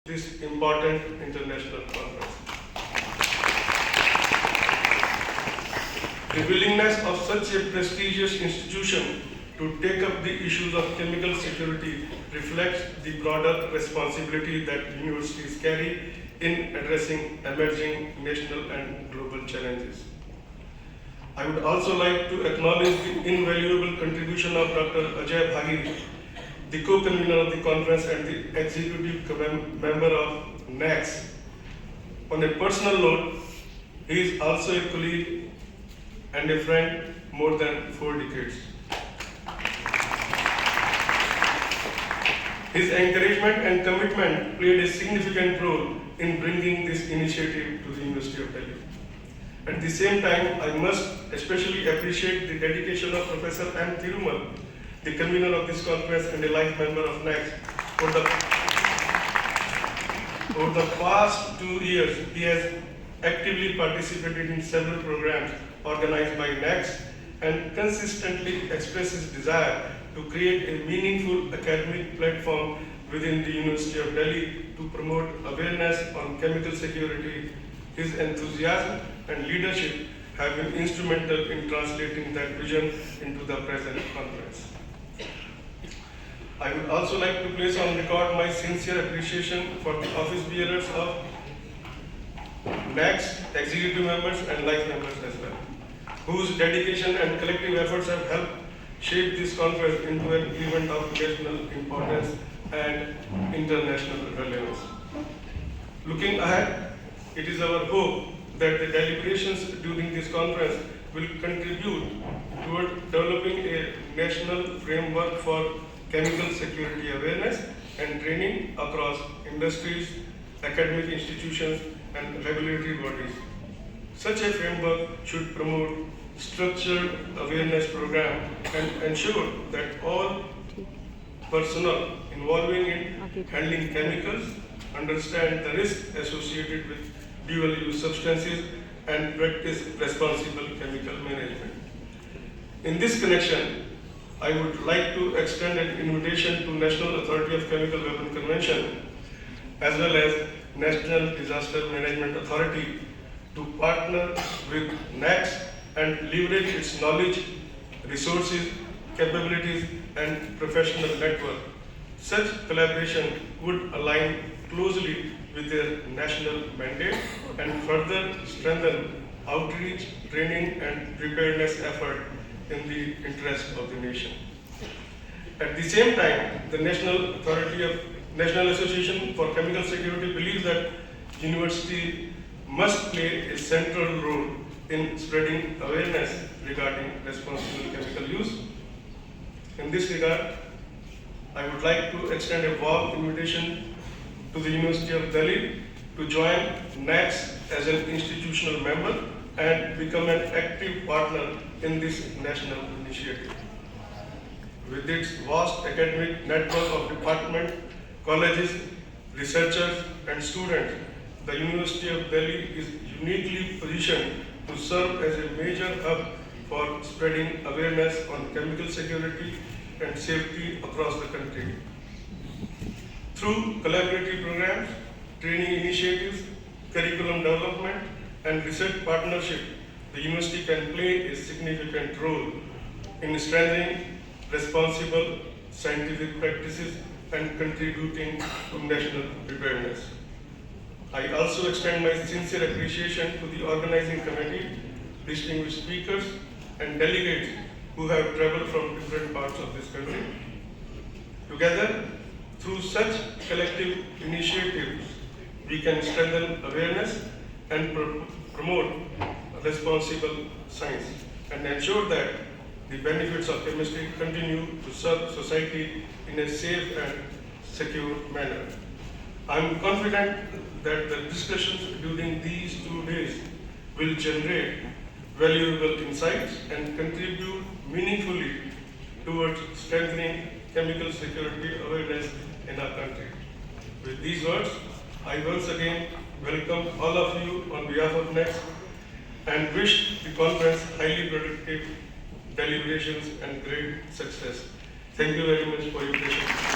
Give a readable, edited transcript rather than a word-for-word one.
this important international conference. The willingness of such a prestigious institution to take up the issues of chemical security reflects the broader responsibility that universities carry in addressing emerging national and global challenges. I would also like to acknowledge the invaluable contribution of Dr. Ajay Bhagiri, the co-convener of the conference and the executive member of NACS. On a personal note, he is also a colleague and a friend more than 4 decades. His encouragement and commitment played a significant role in bringing this initiative to the University of Delhi. At the same time, I must especially appreciate the dedication of Professor M. Thirumal, the convener of this conference and a life member of NACS. Over the past 2 years, he has actively participated in several programs organized by NACS and consistently expressed his desire to create a meaningful academic platform within the University of Delhi to promote awareness on chemical security. His enthusiasm and leadership have been instrumental in translating that vision into the present conference. I would also like to place on record my sincere appreciation for the office bearers of NACS, executive members and life members as well, whose dedication and collective efforts have helped shape this conference into an event of national importance and international relevance. Looking ahead, it is our hope that the deliberations during this conference will contribute toward developing a national framework for chemical security awareness and training across industries, academic institutions, and regulatory bodies. Such a framework should promote structured awareness program and ensure that all personnel involving in handling chemicals understand the risks associated with dual-use substances and practice responsible chemical management. In this connection, I would like to extend an invitation to National Authority of Chemical Weapon Convention as well as National Disaster Management Authority to partner with NACS and leverage its knowledge, resources, capabilities, and professional network. Such collaboration would align closely with their national mandate and further strengthen outreach, training, and preparedness effort in the interest of the nation. At the same time, the National Association for Chemical Security believes that university must play a central role in spreading awareness regarding responsible chemical use. In this regard, I would like to extend a warm invitation to the University of Delhi to join NACS as an institutional member and become an active partner in this national initiative. With its vast academic network of departments, colleges, researchers, and students, the University of Delhi is uniquely positioned to serve as a major hub for spreading awareness on chemical security and safety across the country. Through collaborative programs, training initiatives, curriculum development, and research partnership, the university can play a significant role in strengthening responsible scientific practices and contributing to national preparedness. I also extend my sincere appreciation to the organizing committee, distinguished speakers, and delegates who have traveled from different parts of this country. Together, through such collective initiatives, we can strengthen awareness and promote responsible science and ensure that the benefits of chemistry continue to serve society in a safe and secure manner. I am confident that the discussions during these 2 days will generate valuable insights and contribute meaningfully towards strengthening chemical security awareness in our country. With these words, I once again welcome all of you on behalf of NACS and wish the conference highly productive deliberations and great success. Thank you very much for your patience.